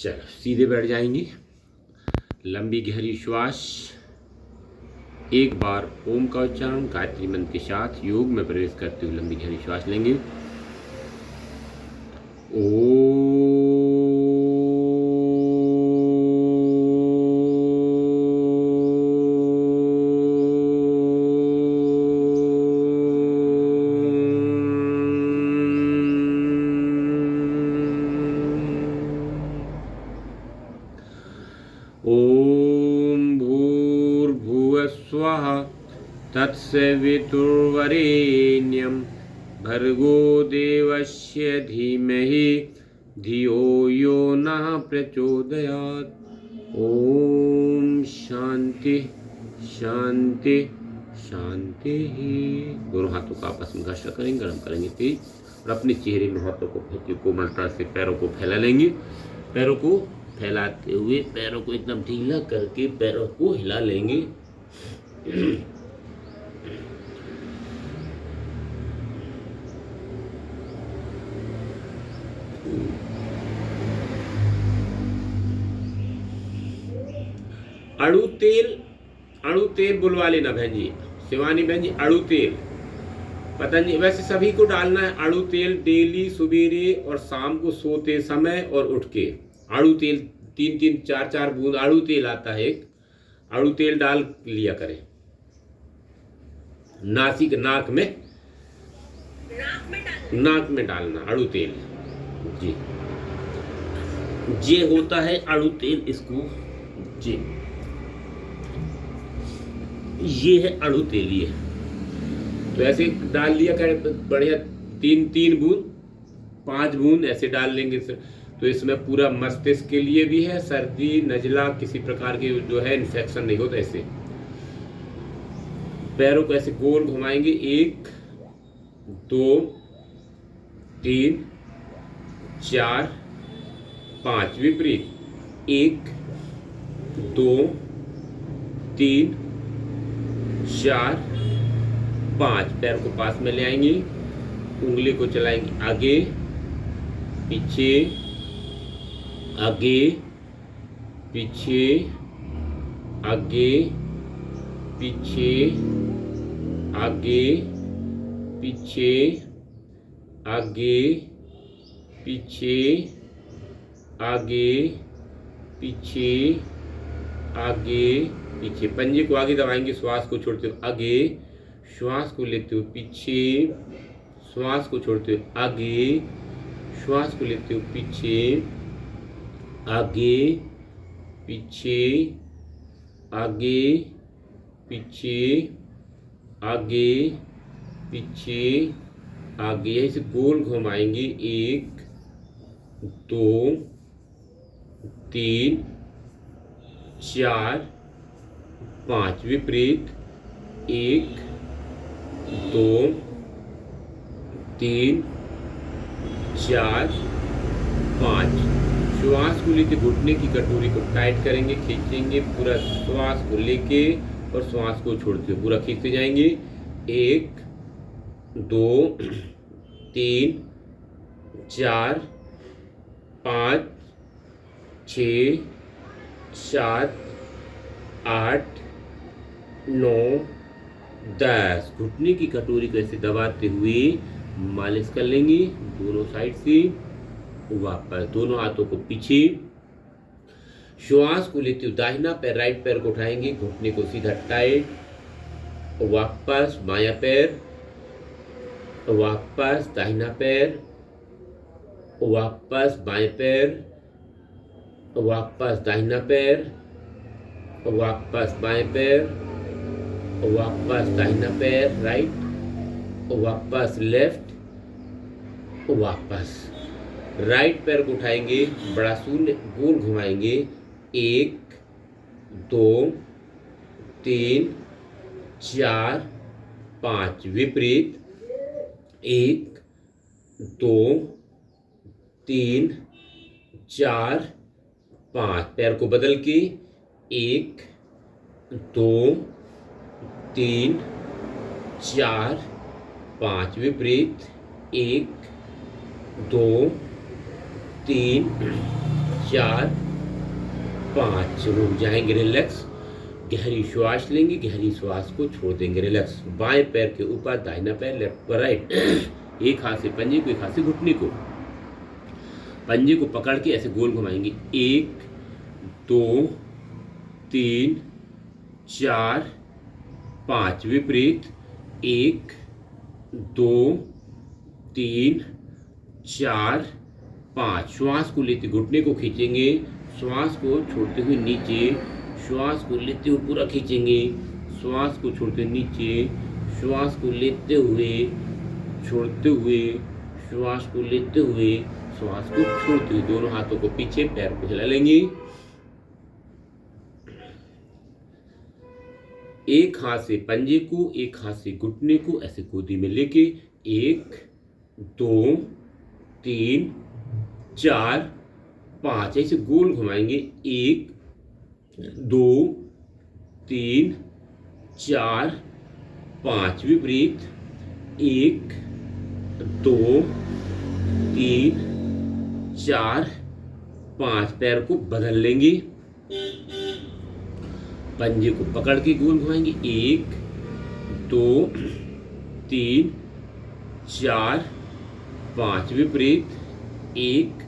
चलो सीधे बैठ जाएंगे। लंबी गहरी श्वास। एक बार ओम का उच्चारण गायत्री मंत्र के साथ योग में प्रवेश करते हुए लंबी गहरी श्वास लेंगे। ओम भूर्भुवस्वः तत्सवितुर्वरेण्यं भर्गो देवस्य धीमहि धियो यो नः प्रचोदयात्। ओम शांति शांति शांति। दोनों हाथों का आपस में घर्षण करेंगे, गर्म करेंगे तेज, और अपने चेहरे में हाथों को फेंके कोमलता से पैरों को फैला लेंगे। पैरों को फैलाते हुए पैरों को एकदम ढीला करके पैरों को हिला लेंगे। अड़ू तेल बुलवा लेना बहन जी, शिवानी बहन जी। अड़ू तेल पतंजलि, वैसे सभी को डालना है अड़ू तेल डेली, सुबेरे और शाम को सोते समय और उठ के। अड़ू तेल 3-3 4-4 बूंद अड़ू तेल आता है, एक अड़ू तेल डाल लिया करें। नाक में डालना अड़ू तेल जी। ये होता है अड़ू तेल, इसको जी, ये है अड़ू तेल। ये तो ऐसे डाल लिया करें बढ़िया, 3-3 बूंद 5 बूंद ऐसे डाल लेंगे। तो इसमें पूरा मस्तिष्क के लिए भी है, सर्दी नजला किसी प्रकार के जो है इन्फेक्शन नहीं होता। ऐसे पैरों को ऐसे गोल घुमाएंगे, 1 2 3 4 5 विपरीत, 1 2 3 4 5। पैर को पास में ले आएंगे, उंगली को चलाएंगे आगे पीछे, आगे पीछे, आगे पीछे, आगे पीछे, आगे पीछे, आगे पीछे, आगे पीछे। पंजे को आगे दबाएंगे, श्वास को छोड़ते हुए आगे, श्वास को लेते हुए पीछे, श्वास को छोड़ते हुए आगे, श्वास को लेते हुए पीछे, आगे पीछे, आगे पीछे, आगे पीछे, आगे। ऐसे गोल घुमाएंगे, 1 2 3 4 5 विपरीत, 1 2 3 4 5। श्वास को लेके घुटने की कटोरी को टाइट करेंगे, खींचेंगे पूरा, श्वास को लेके और श्वास को छोड़ते हुए पूरा खींचते जाएंगे। 1 2 3 4 5 6 7 8 9 10। घुटने की कटोरी को ऐसे दबाते हुए मालिश कर लेंगे दोनों साइड से। वापस दोनों हाथों को पीछे, श्वास को लेते हुए दाहिना पैर राइट पैर को उठाएंगे, घुटने को सीधा टाइट, वापस बायां पैर, वापस दाहिना पैर, वापस बाएं पैर, वापस दाहिना पैर, वापस बाएं पैर, वापस दाहिना पैर राइट, वापस लेफ्ट, वापस। राइट पैर को उठाएंगे, बड़ा शून्य गोल घुमाएंगे, 1 2 3 4 5 विपरीत, 1 2 3 4 5। पैर को बदल के 1 2 3 4 5 विपरीत, 1 2 3 4 5, रुक जाएंगे, रिलैक्स, गहरी श्वास लेंगे, गहरी श्वास को छोड़ देंगे, रिलैक्स। बाएं पैर के ऊपर दाहिना पैर, लेफ्ट पर राइट। एक हाथ से पंजे को, एक हाथ से घुटने को, पंजे को पकड़ के ऐसे गोल घुमाएंगे, 1 2 3 4 5, विपरीत, 1 2 3 4 5। श्वास को लेते घुटने को खींचेंगे, श्वास को छोड़ते हुए नीचे, श्वास को लेते हुए पूरा खींचेंगे, श्वास को छोड़ते नीचे, श्वास को लेते हुए छोड़ते हुए, श्वास को लेते हुए, श्वास को छोड़ते हुए, दोनों हाथों को पीछे, पैर को हिला लेंगे। एक हाथ से पंजे को, एक हाथ से घुटने को ऐसे गोदी में लेके 1 2 3 4 5 ऐसे गोल घुमाएंगे, 1 2 3 4 5, विपरीत, 1 2 3 4 5। पैर को बदल लेंगे, पंजे को पकड़ के गोल घुमाएंगे, 1 2 3 4 5, विपरीत, 1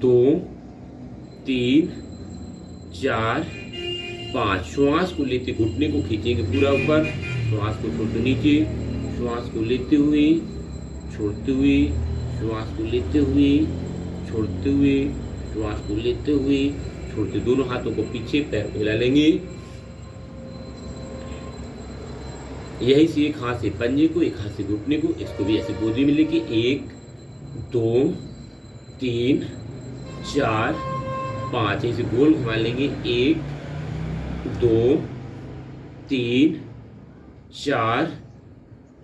2 3 4 5। श्वास को लेते घुटने को खींचेंगे पूरा ऊपर, श्वास को छोड़ते नीचे, श्वास को लेते हुए छोड़ते हुए, श्वास को लेते हुए छोड़ते हुए, श्वास को लेते हुए छोड़ते, दोनों हाथों को पीछे, पैर को हिला लेंगे। यही से एक हाथ से पंजे को, एक हाथ से घुटने को, इसको भी ऐसे गोदी में लेके 1 2 3 4 5 ऐसे गोल घुमा लेंगे, 1 2 3 4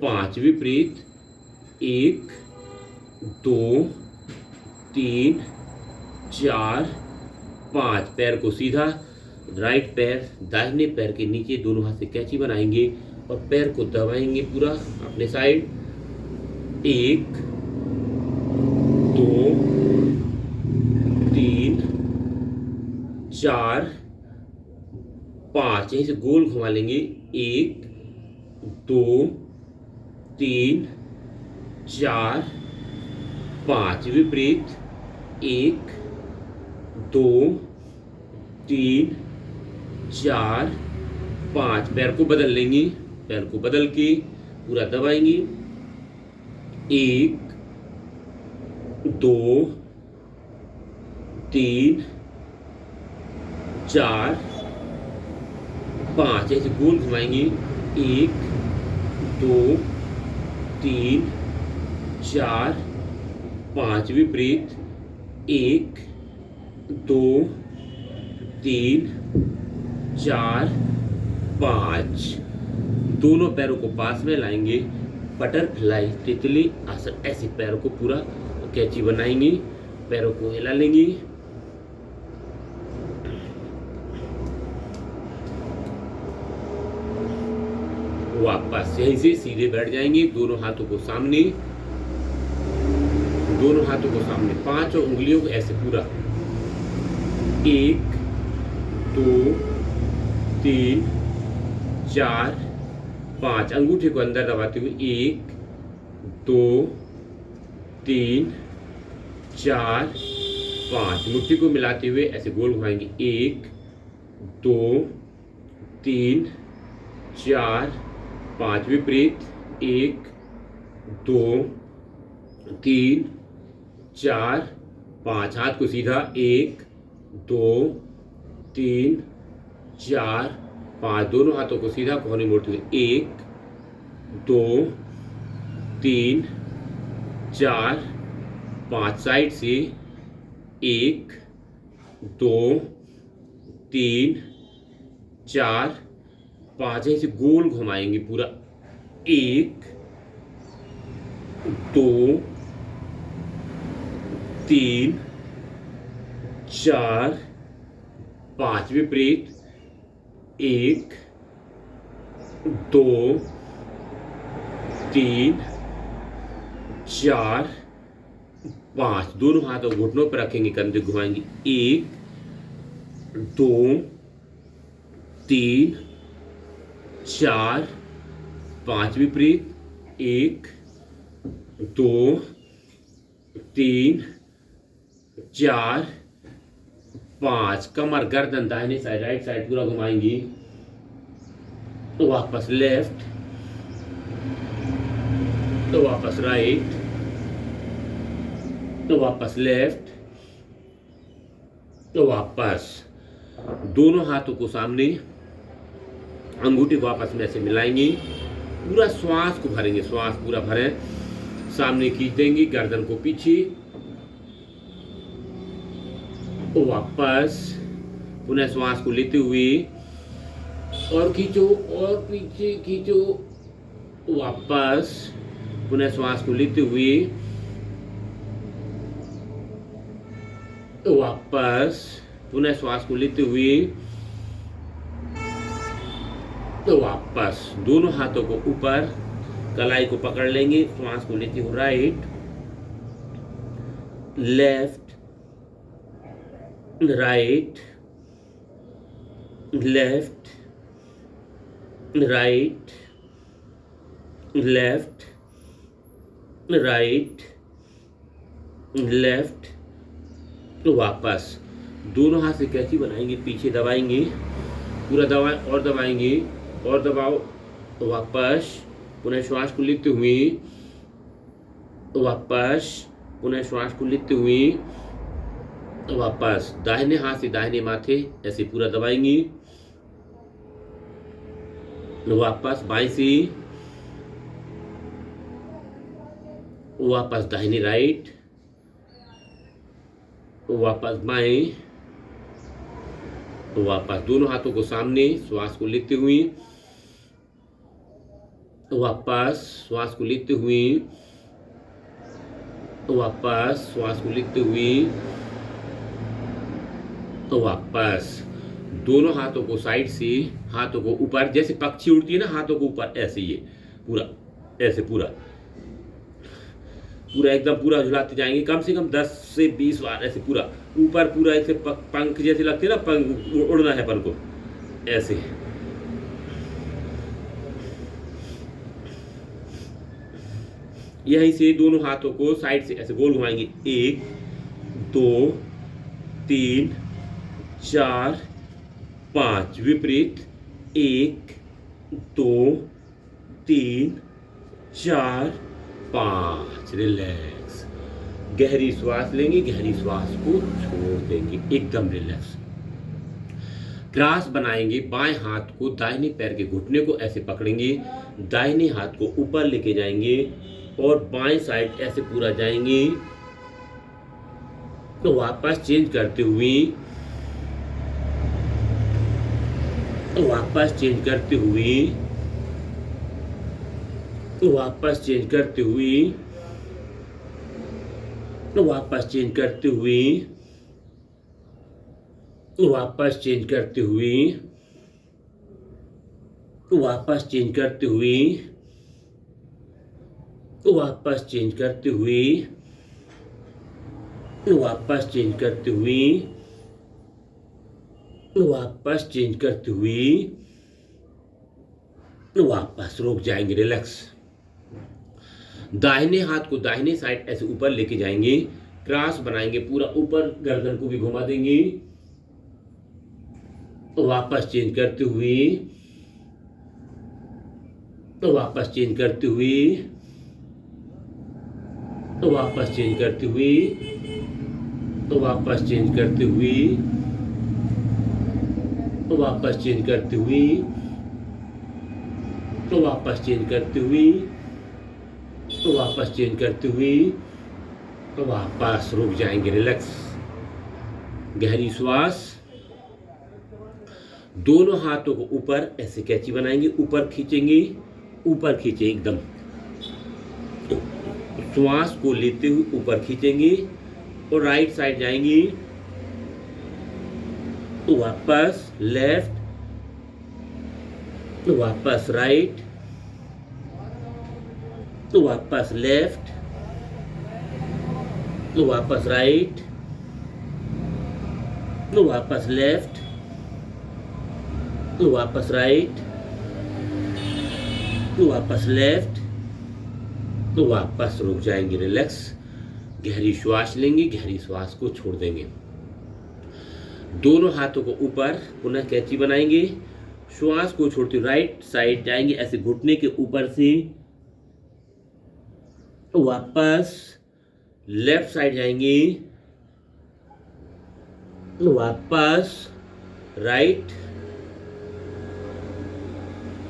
5, विपरीत, 1 2 3 4 5। पैर को सीधा, राइट पैर दाहिने पैर के नीचे, दोनों हाथ से कैंची बनाएंगे और पैर को दबाएंगे पूरा अपने साइड, 1 2 3 4 5 यहीं से गोल घुमा लेंगे, 1 2 3 4 5, विपरीत, 1 2 3 4 5। पैर को बदल लेंगे, पैर को बदल के पूरा दबाएंगे, 1 2 3 4 5 ऐसे गोल घुमाएंगे, 1 2 3 4 5, विपरीत, 1 2 3 4 5। दोनों पैरों को पास में लाएंगे, बटरफ्लाई तितली आसन, ऐसे पैरों को पूरा कैची बनाएंगे, पैरों को हिला लेंगे। वापस यहीं से सीधे बैठ जाएंगे, दोनों हाथों को सामने, दोनों हाथों को सामने, 5 उंगलियों को ऐसे पूरा, 1 2 3 4 5, अंगूठे को अंदर दबाते हुए, 1 2 3 4 5, मुट्ठी को मिलाते हुए ऐसे गोल घुमाएंगे, 1 2 3 4 5, विपरीत, 1 2 3 4 5। हाथ को सीधा, 1 2 3 4 5, दोनों हाथों को सीधा कोहनी मोड़ते हुए, 1 2 3 4 5, साइड से 1 2 3 4 5 ऐसे गोल घुमाएंगे पूरा, 1 2 3 4 5, विपरीत, 1 2 3 4 5, दोनों हाथों को घुटनों पर रखेंगे, कंधे घुमाएंगे, 1 2 3 4 5 विपरीत, 1 2 3 4 5, कमर गर्दन दाहिने साइड राइट साइड पूरा घुमाएंगी, तो वापस लेफ्ट, तो वापस राइट, तो वापस लेफ्ट, तो वापस दोनों हाथों को सामने, अंगूठी को आपस में ऐसे मिलाएंगे, पूरा श्वास को भरेंगे, श्वास पूरा भरें, सामने खींच देंगे, गर्दन को पीछे, तो वापस पुनः श्वास को लेते हुए और खींचो और पीछे खींचो, वापस पुनः श्वास को लेते हुए, वापस पुनः श्वास को लेते हुए, तो वापस दोनों हाथों को ऊपर, कलाई को पकड़ लेंगे, श्वास को लेते हुए right left right left right left right left, तो वापस दोनों हाथ से कैंची बनाएंगे, पीछे दबाएंगे, पूरा दबाएं और दबाएंगे और दबाओ, तो वापस पुनः श्वास को लेते हुए, तो वापस पुनः श्वास को लेते हुए, तो वापस दाहिने हाथ से दाहिने माथे ऐसे पूरा दबाएंगे, तो वापस बाएं से, वापस दाहिने राइट, वापस बाएं, तो वापस दोनों हाथों को सामने, श्वास को लेते हुए, वापस श्वास को लेते हुए, वापस श्वास को लेते हुए, तो वापस दोनों हाथों को साइड से, हाथों को ऊपर, जैसे पक्षी उड़ती है ना, हाथों को ऊपर ऐसे, ये पूरा ऐसे पूरा पूरा एकदम पूरा झुलाते जाएंगे, कम से कम 10 से 20 बार ऐसे पूरा ऊपर, पूरा ऐसे पंख जैसे लगते हैं ना, पंख उड़ना है अपन को ऐसे। यहीं से दोनों हाथों को साइड से ऐसे गोल घुमाएंगे, 1 2 3 4 5 विपरीत, 1 2 3 4 5, रिलैक्स, गहरी श्वास लेंगे, गहरी श्वास को छोड़ देंगे, एकदम रिलैक्स। क्रॉस बनाएंगे, बाएं हाथ को दाहिने पैर के घुटने को ऐसे पकड़ेंगे, दाहिने हाथ को ऊपर लेके जाएंगे और बाएं साइड ऐसे पूरा जाएंगे, तो वापस चेंज करते हुए, वापस चेंज करते हुए, वापस चेंज करते हुए, वापस चेंज करते हुए, वापस चेंज करते हुए, वापस चेंज करते हुए, वापस चेंज करते हुए, वापस चेंज करते हुए, वापस चेंज करते हुए, वापस रुक जाएंगे, रिलैक्स। दाहिने हाथ को दाहिने साइड ऐसे ऊपर लेके जाएंगे, क्रॉस बनाएंगे, पूरा ऊपर गर्दन को भी घुमा देंगे, वापस चेंज करते हुए, वापस चेंज करते हुए, वापस चेंज करते हुए, वापस चेंज करते हुए, वापस चेंज करते हुए, वापस चेंज करते हुए, वापस चेंज करते हुए, वापस रुक जाएंगे, रिलैक्स, गहरी श्वास। दोनों हाथों को ऊपर ऐसे कैंची बनाएंगे, ऊपर खींचेंगे, ऊपर खींचे एकदम, श्वास को लेते हुए ऊपर खींचेंगे और राइट साइड जाएंगे, वापस लेफ्ट, वापस राइट, वापस लेफ्ट, वापस राइट, वापस लेफ्ट, वापस राइट, वापस लेफ्ट, वापस रुक जाएंगे, रिलैक्स। गहरी श्वास लेंगे, गहरी श्वास को छोड़ देंगे। दोनों हाथों को ऊपर, पुनः कैंची बनाएंगे, श्वास को छोड़ते राइट साइड जाएंगे, ऐसे घुटने के ऊपर से वापस लेफ्ट साइड जाएंगे, वापस राइट,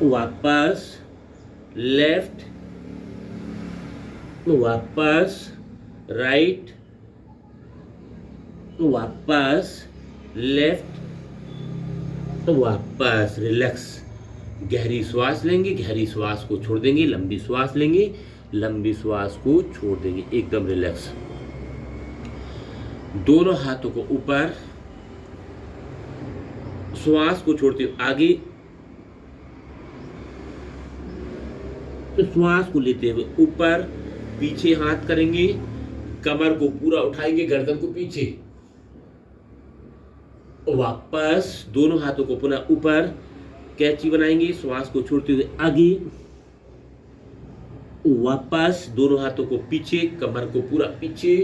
वापस लेफ्ट, वापस राइट, वापस लेफ्ट, वापस। रिलैक्स। गहरी श्वास लेंगे, गहरी श्वास को छोड़ देंगे, लंबी श्वास लेंगे, लंबी श्वास को छोड़ देंगे, एकदम रिलैक्स। दोनों हाथों को ऊपर, श्वास को छोड़ते हुए आगे, श्वास को लेते हुए ऊपर, पीछे हाथ करेंगे, कमर को पूरा उठाएंगे, गर्दन को पीछे, वापस दोनों हाथों को पुनः ऊपर, कैंची बनाएंगे, श्वास को छोड़ते हुए आगे, वापस दोनों हाथों को पीछे, कमर को पूरा पीछे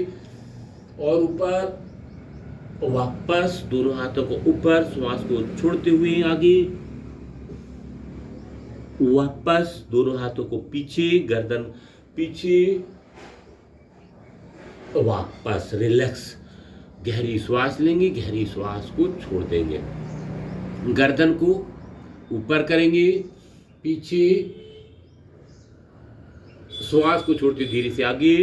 और ऊपर, वापस दोनों हाथों को ऊपर, श्वास को छोड़ते हुए आगे, वापस दोनों हाथों को पीछे, गर्दन पीछे, वापस। रिलैक्स। गहरी श्वास लेंगे, गहरी श्वास को छोड़ देंगे, गर्दन को ऊपर करेंगे, पीछे, श्वास को छोड़ते धीरे से आगे,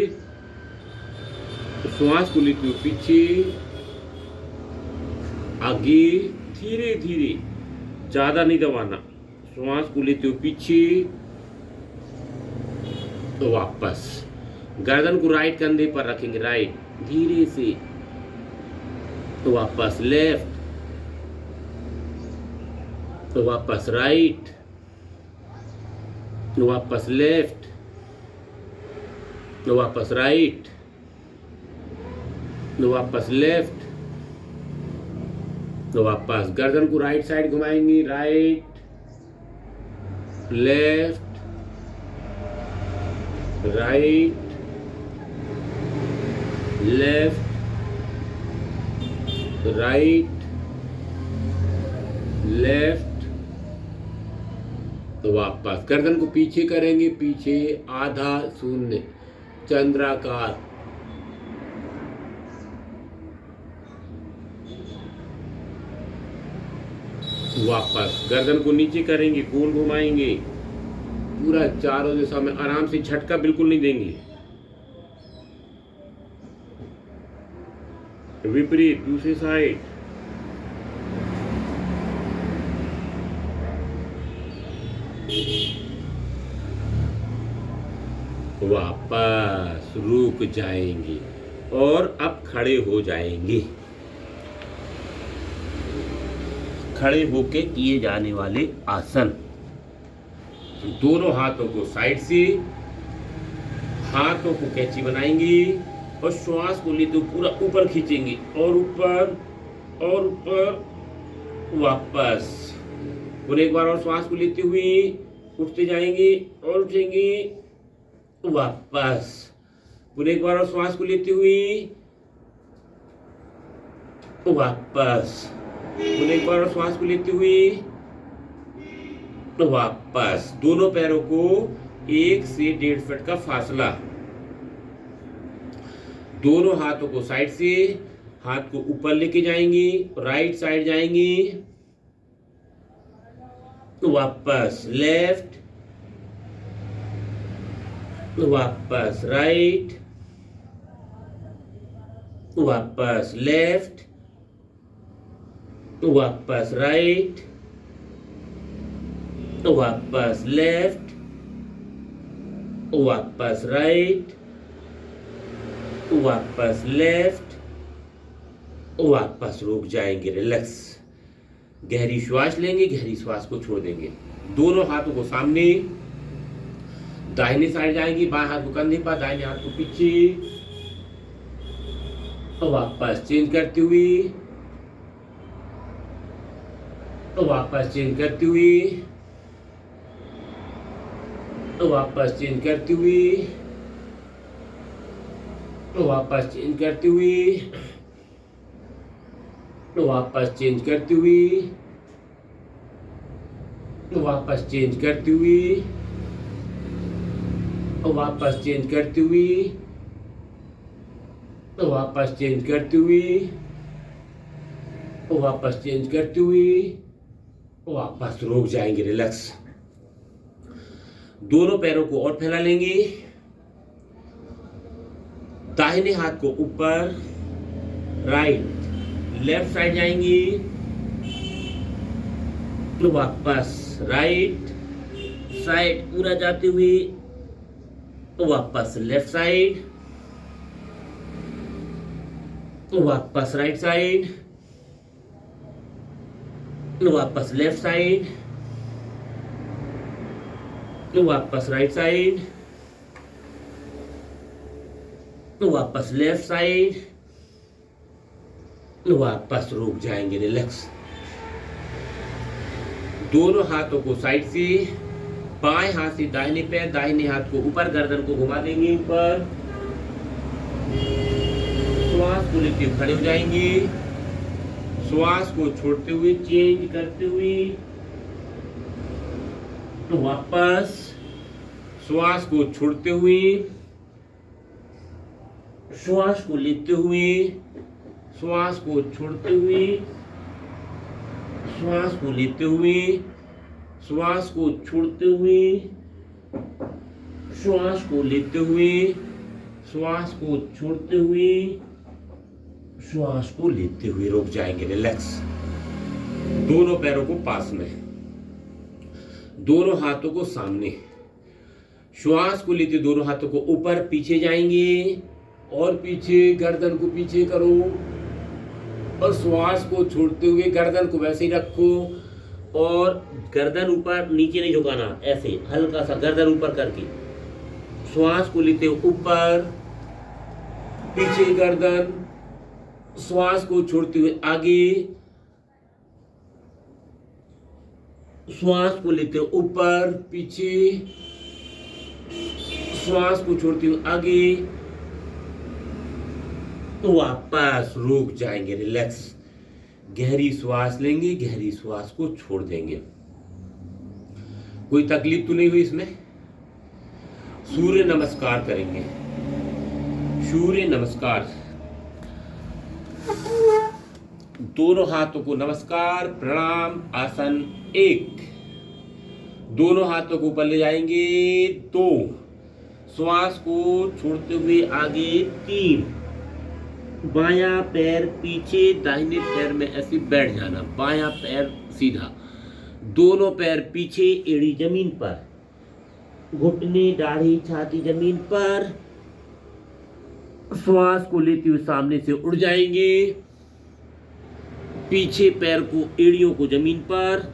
श्वास को लेते हुए पीछे, आगे, धीरे धीरे, ज्यादा नहीं दबाना, श्वास को लेते हुए पीछे, वापस। गर्दन को राइट कंधे पर रखेंगे, राइट, धीरे से, वापस लेफ्ट, वापस राइट, वापस लेफ्ट, वापस राइट, वापस लेफ्ट, वापस। गर्दन को राइट साइड घुमाएंगे, right, left, right, left, right, left, तो वापस। गर्दन को पीछे करेंगे, पीछे, आधा शून्य, चंद्राकार, वापस। गर्दन को नीचे करेंगे, गोल घुमाएंगे, पूरा चारों दिशा में आराम से, झटका बिल्कुल नहीं देंगे। विपरीत, दूसरी साइड, वापस रुक जाएंगे और अब खड़े हो जाएंगे। खड़े होके किए जाने वाले आसन, दोनों हाथों को साइड से, हाथों को कैंची बनाएंगे और श्वास को लेते हुए पूरा ऊपर खींचेंगे और ऊपर और ऊपर, वापस। और एक बार और श्वास को लेते हुए उठते जाएंगे और उठेंगे, वापस। और एक बार और श्वास को लेते हुए, वापस। और एक बार और श्वास को लेते हुए, वापस। दोनों पैरों को 1 से 1.5 फीट का फासला, दोनों हाथों को साइड से, हाथ को ऊपर लेके जाएंगे, राइट साइड जाएंगे, वापस लेफ्ट, वापस राइट, वापस लेफ्ट, वापस राइट, वापस लेफ्ट, वापस राइट, वापस लेफ्ट, वापस। रुक जाएंगे, रिलैक्स। गहरी श्वास लेंगे, गहरी श्वास को छोड़ देंगे। दोनों हाथों को सामने, दाहिने साइड जाएंगे, बाएं हाथ को कंधे पर, दाहिने हाथ को पीछे, और वापस चेंज करते हुए, और वापस चेंज करते हुए, और वापस चेंज करते हुए, और वापस चेंज करते हुए, और वापस चेंज करते हुए, और वापस चेंज करते हुए, और वापस चेंज करते हुए, और वापस चेंज करते हुए, और वापस चेंज करते हुए, वापस रुक जाएंगे, रिलैक्स। दोनों पैरों को और फैला लेंगे, दाहिने हाथ को ऊपर, राइट, लेफ्ट साइड जाएंगे, तो वापस राइट साइड पूरा जाते हुए, तो वापस लेफ्ट साइड, तो वापस राइट साइड, तो वापस लेफ्ट साइड, तो वापस राइट साइड, तो वापस लेफ्ट साइड, तो वापस रुक जाएंगे, रिलैक्स। दोनों हाथों को साइड से, बाएं हाथ से दाहिने पैर, दाहिने हाथ को ऊपर, गर्दन को घुमा देंगे ऊपर, श्वास को लेते हुए खड़े हो जाएंगे, श्वास को छोड़ते हुए चेंज करते हुए, तो वापस श्वास को छोड़ते हुए, श्वास को लेते हुए, श्वास को छोड़ते हुए, श्वास को लेते हुए, श्वास को छोड़ते हुए, श्वास को लेते हुए, श्वास को छोड़ते हुए, श्वास को लेते हुए रुक जाएंगे, रिलैक्स। दोनों पैरों को पास में, दोनों हाथों को सामने, श्वास को लेते दोनों हाथों को ऊपर, पीछे जाएंगे और पीछे, गर्दन को पीछे करो और श्वास को छोड़ते हुए गर्दन को वैसे ही रखो और गर्दन ऊपर, नीचे नहीं झुकाना, ऐसे हल्का सा गर्दन ऊपर करके श्वास को लेते हुए ऊपर, पीछे गर्दन, श्वास को छोड़ते हुए आगे, श्वास को लेते हुए ऊपर, पीछे, श्वास को छोड़ते हुए आगे, तो वापस रुक जाएंगे, रिलैक्स। गहरी श्वास लेंगे, गहरी श्वास को छोड़ देंगे। कोई तकलीफ तो नहीं हुई इसमें? सूर्य नमस्कार करेंगे, सूर्य नमस्कार। दोनों हाथों को नमस्कार, प्रणाम, आसन 1, दोनों हाथों को ऊपर ले जाएंगे 2, श्वास को छोड़ते हुए आगे 3, बायां पैर पीछे, दाहिने पैर में ऐसे बैठ जाना, बायां पैर सीधा, दोनों पैर पीछे, एड़ी जमीन पर, घुटने, दाढ़ी, छाती जमीन पर, श्वास को लेते हुए सामने से उड़ जाएंगे, पीछे पैर को, एड़ियों को जमीन पर,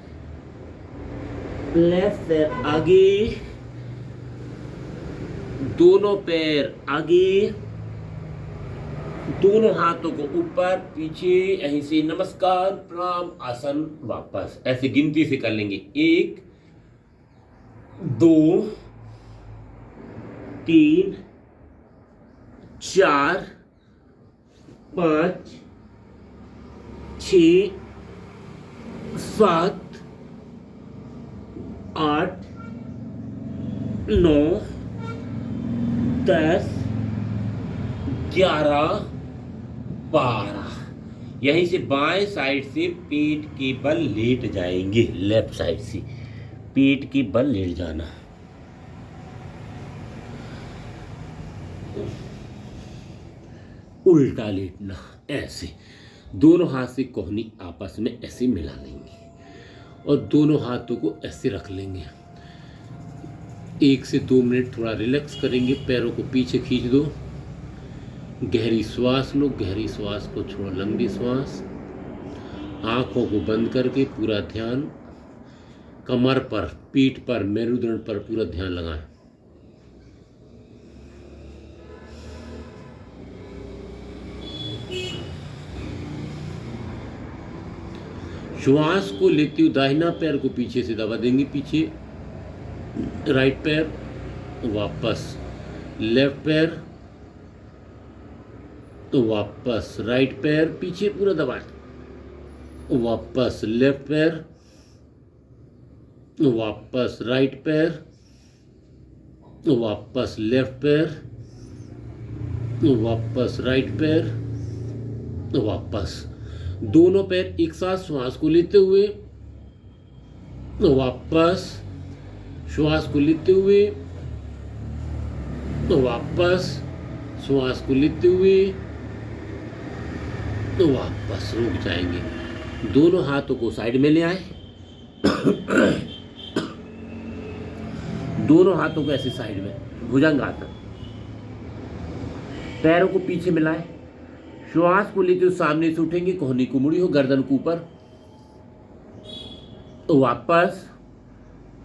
लेफ्ट पैर आगे, दोनों पैर आगे, दोनों हाथों को ऊपर, पीछे, यहीं से नमस्कार, प्रणाम, आसन, वापस। ऐसे गिनती से कर लेंगे, 1 2 3 4 5 6 7 8 9 10 11 12। यहीं से बाएं साइड से पेट के बल लेट जाएंगे, लेफ्ट साइड से पेट के बल लेट जाना। उल्टा लेटना, ऐसे दोनों हाथ से कोहनी आपस में ऐसे मिला लेंगे और दोनों हाथों को ऐसे रख लेंगे। 1 से 2 मिनट थोड़ा रिलैक्स करेंगे, पैरों को पीछे खींच दो, गहरी श्वास लो, गहरी श्वास को छोड़ो, लंबी श्वास, आंखों को बंद करके पूरा ध्यान कमर पर, पीठ पर, मेरुदंड पर पूरा ध्यान लगाएं। श्वास को लेते हुए दाहिना पैर को पीछे से दबा देंगे, पीछे राइट पैर, वापस लेफ्ट पैर, तो वापस राइट पैर पीछे पूरा दबाएं, वापस लेफ्ट पैर, वापस राइट पैर, वापस लेफ्ट पैर, वापस राइट पैर, वापस दोनों पैर एक साथ श्वास को लेते हुए, वापस श्वास को लेते हुए, वापस श्वास को लेते हुए, वापस रुक जाएंगे। दोनों हाथों को साइड में ले आए, दोनों हाथों को ऐसे साइड में भुजंगासन, पैरों को पीछे मिलाएं, श्वास को लेते हुए सामने से उठेंगे, कोहनी को मुड़ी हो, गर्दन को ऊपर, वापस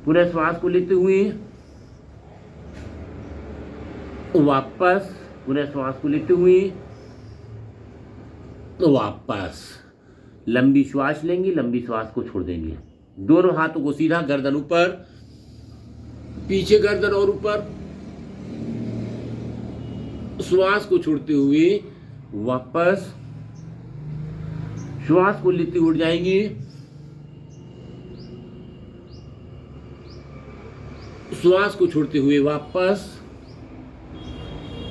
पुनः श्वास को लेते हुए, वापस पुनः श्वास को लेते हुए, वापस लंबी श्वास लेंगे, लंबी श्वास को छोड़ देंगे। दोनों हाथों को सीधा, गर्दन ऊपर, पीछे गर्दन और ऊपर, श्वास को छोड़ते हुए वापस श्वास को लेते उठ जाएंगे, श्वास को छोड़ते हुए वापस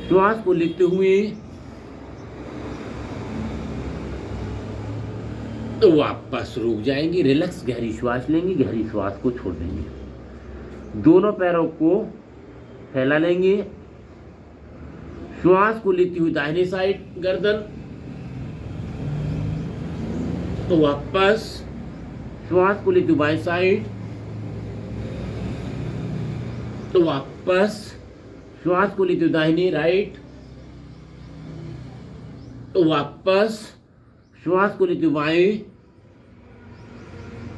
श्वास को लेते हुए वापस रुक जाएंगे, रिलैक्स, गहरी श्वास लेंगे, गहरी श्वास को छोड़ देंगे। दोनों पैरों को फैला लेंगे, श्वास को लेती हुई दाहिने साइड गर्दन, तो वापस श्वास को लेती हुई बाएं साइड, तो वापस श्वास को लेते हुए दाहिने राइट, तो वापस श्वास को लेते हुए बाएं,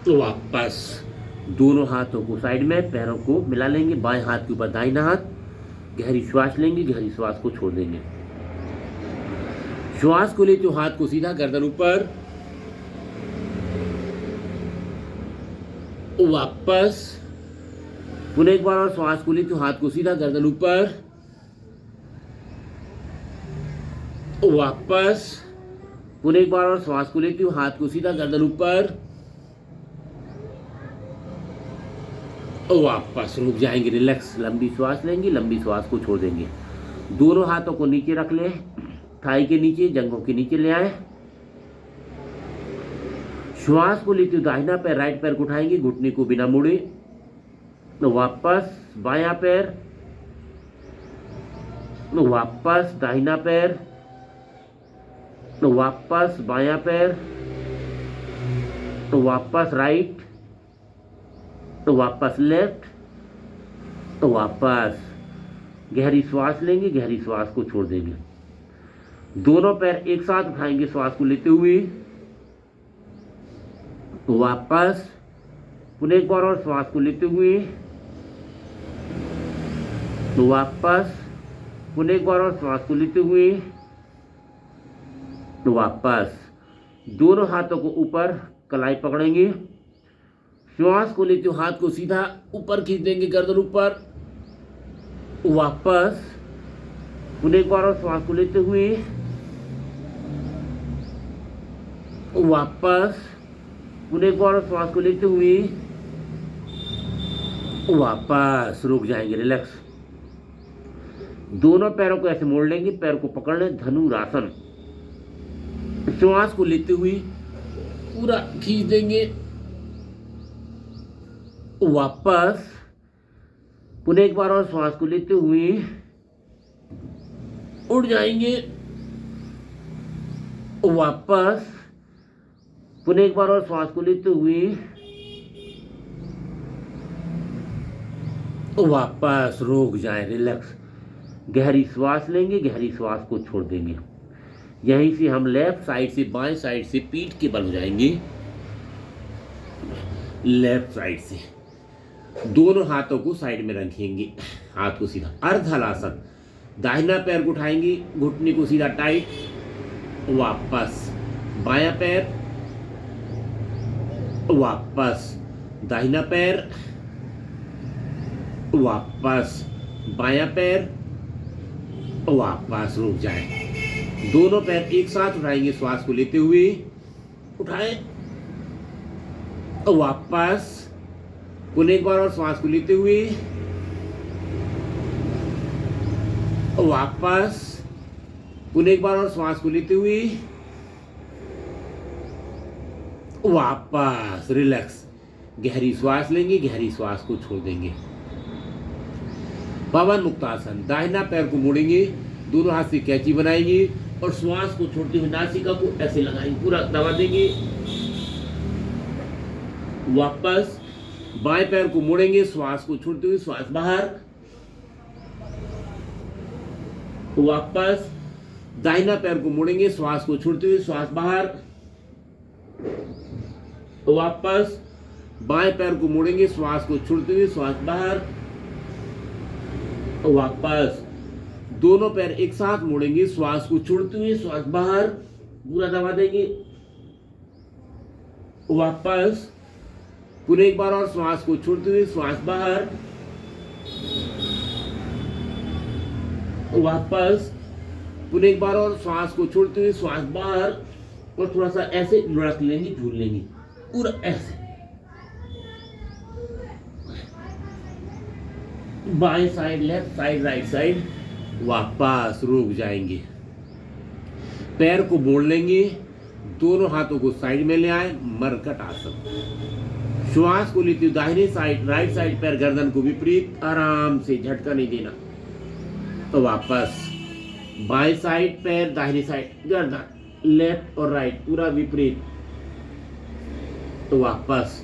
तो वापस दोनों हाथों को साइड में, पैरों को मिला लेंगे, बाएं हाथ के ऊपर दाहिना हाथ, गहरी श्वास लेंगे, गहरी श्वास को छोड़ देंगे। श्वास को लेते हुए हाथ को सीधा, गर्दन ऊपर, वापस पुनः एक बार और श्वास को लेते हुए हाथ को सीधा, गर्दन ऊपर, वापस पुनः एक बार और श्वास को लेते हुए हाथ को सीधा, गर्दन ऊपर, वापस रुक जाएंगे, रिलैक्स, लंबी श्वास लेंगे, लंबी श्वास को छोड़ देंगे। दोनों हाथों को नीचे रख लें, थाई के नीचे, जंघों के नीचे ले आए, श्वास को लेते हुए दाहिना पैर, राइट पैर को उठाएंगे, घुटने को बिना मोड़े, तो वापस बायां पैर, तो वापस दाहिना पैर, तो वापस बायां पैर, तो वापस राइट, तो वापस लेफ्ट, तो वापस गहरी श्वास लेंगे, गहरी श्वास को छोड़ देंगे। दोनों पैर एक साथ उठाएंगे श्वास को लेते हुए, तो वापस पुनः एक बार और श्वास को लेते हुए, तो वापस पुनः एक बार और श्वास को लेते हुए, तो वापस दोनों हाथों को ऊपर कलाई पकड़ेंगे, श्वास को लेते हुए हाथ को सीधा ऊपर खींच देंगे, गर्दन ऊपर, वापस पुनः एक बार और श्वास को लेते हुए, वापस पुनः एक बार और श्वास को लेते हुए, वापस रुक जाएंगे, रिलैक्स। दोनों पैरों को ऐसे मोड़ लेंगे, पैर को पकड़ लें, धनुरासन, श्वास को लेते हुए पूरा खींच देंगे, वापस पुनः एक बार और श्वास को लेते हुए उड़ जाएंगे, वापस पुनः एक बार और श्वास को लेते हुए वापस रुक जाए, रिलैक्स, गहरी श्वास लेंगे, गहरी श्वास को छोड़ देंगे। यहीं से हम लेफ्ट साइड से बाएं साइड से पीठ के बल हो जाएंगे, लेफ्ट साइड से दोनों हाथों को साइड में रखेंगे, हाथ को सीधा, अर्धहलासन, दाहिना पैर को उठाएंगे, घुटने को सीधा टाइट, वापस बायां पैर, वापस दाहिना पैर, वापस बायां पैर, वापस रुक जाए। दोनों पैर एक साथ उठाएंगे श्वास को लेते हुए, उठाए, वापस पुनः एक बार और श्वास को लेते हुए, वापस पुनः एक बार और श्वास को लेते हुए, वापस रिलैक्स। गहरी श्वास लेंगे, गहरी श्वास को छोड़ देंगे। पवन मुक्तासन, दाहिना पैर को मोड़ेंगे, दोनों हाथ से कैंची बनाएंगे और श्वास को छोड़ते हुए नासिका को ऐसे लगाएंगे, पूरा दबा देंगे। वापस बाएं पैर को मोड़ेंगे, श्वास को छोड़ते हुए श्वास बाहर। वापस दाहिना पैर को मोड़ेंगे, श्वास को छोड़ते हुए श्वास बाहर। वापस बाएं पैर को मोड़ेंगे, श्वास को छोड़ते हुए श्वास बाहर। वापस दोनों पैर एक साथ मोड़ेंगे, श्वास को छोड़ते हुए श्वास बाहर, पूरा दबा देंगे। वापस पुनः एक बार और श्वास को छोड़ते हुए श्वास बाहर। वापस पुनः एक बार और श्वास को छोड़ते हुए श्वास बाहर और थोड़ा सा ऐसे लुढ़क लेंगे, झूल लेंगे, पूरा ऐसे। बाएं side, left side, right side, वापस रुक जाएंगे। पैर को मोड़ लेंगे, दोनों हाथों को साइड में ले आए, मरकट आसन। श्वास को लेते हुए दाहिने साइड, राइट साइड पैर गर्दन को विपरीत, आराम से झटका नहीं देना। तो वापस बाएं साइड पैर, दाहिने साइड गर्दन, लेफ्ट और राइट पूरा विपरीत। तो वापस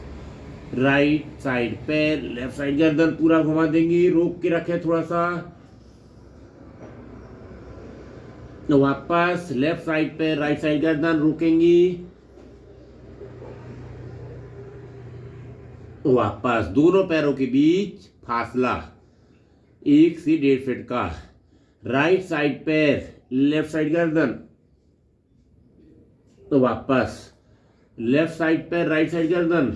राइट साइड पैर, लेफ्ट साइड गर्दन पूरा घुमा देंगे, रोक के रखे थोड़ा सा। तो वापस लेफ्ट साइड पैर, राइट साइड गर्दन रोकेंगे। वापस दोनों पैरों के बीच फासला 1 से 1.5 फीट का। राइट साइड पैर, लेफ्ट साइड गर्दन। तो वापस लेफ्ट साइड पैर, राइट साइड गर्दन।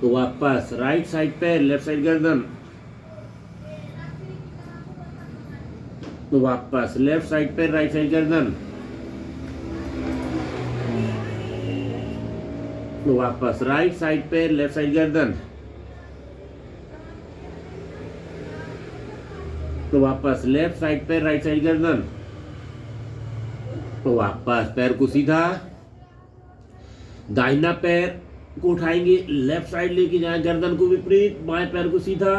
तो वापस राइट साइड पैर, लेफ्ट साइड गर्दन। तो वापस लेफ्ट साइड पैर, राइट साइड गर्दन। तो वापस राइट साइड पैर, लेफ्ट साइड गर्दन। तो वापस लेफ्ट साइड पैर, राइट साइड गर्दन। तो वापस पैर को सीधा, दाहिना पैर को उठाएंगे, लेफ्ट साइड लेके जाए, गर्दन को विपरीत, बाएं पैर को सीधा।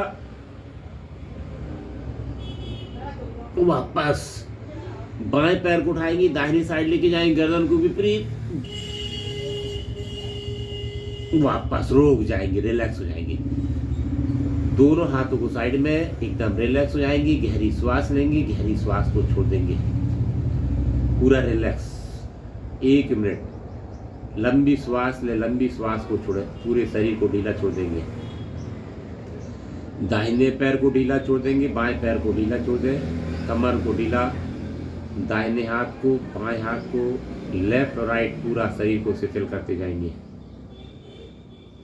वापस बाएं पैर को उठाएंगे, दाहिनी साइड लेके जाएंगे, गर्दन को विपरीत। वापस रुक जाएंगे, रिलैक्स हो जाएंगे। दोनों हाथों को साइड में एकदम रिलैक्स हो जाएंगे। गहरी श्वास लेंगे, गहरी श्वास को छोड़ देंगे, पूरा रिलैक्स। 1 मिनट लंबी श्वास ले, लंबी श्वास को छोड़े, पूरे शरीर को ढीला छोड़ देंगे। दाहिने पैर को ढीला छोड़ देंगे, बाएं पैर को ढीला छोड़ दें, कमर को ढीला, दाहिने हाथ को, बाएं हाथ को, लेफ्ट और राइट पूरा शरीर को शिथिल करते जाएंगे।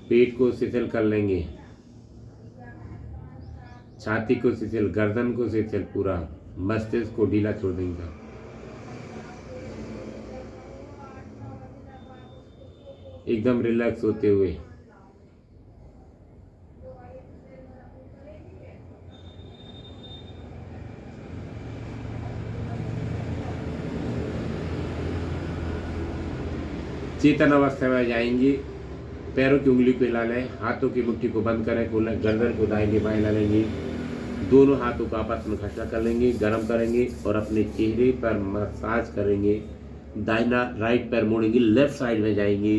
पेट को शिथिल कर लेंगे, छाती को शिथिल, गर्दन को शिथिल, पूरा मस्तिष्क को ढीला छोड़ देंगे। एकदम रिलैक्स होते हुए चेतन अवस्था में जाएंगे। पैरों की उंगली को हिला लें, हाथों की मुट्ठी को बंद करें, खोलें, गर्दन को दाहिने बाएं हिला लेंगे, दोनों हाथों को आपस में घसा कर लेंगे, गर्म करेंगे और अपने चेहरे पर मसाज करेंगे। दाहिना राइट पैर मोड़ेंगे, लेफ्ट साइड में जाएंगे,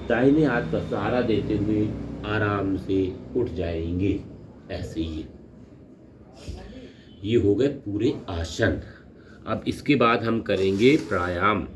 दाहिने हाथ का सहारा देते हुए आराम से उठ जाएंगे। ऐसे ही ये हो गए पूरे आसन। अब इसके बाद हम करेंगे प्राणायाम।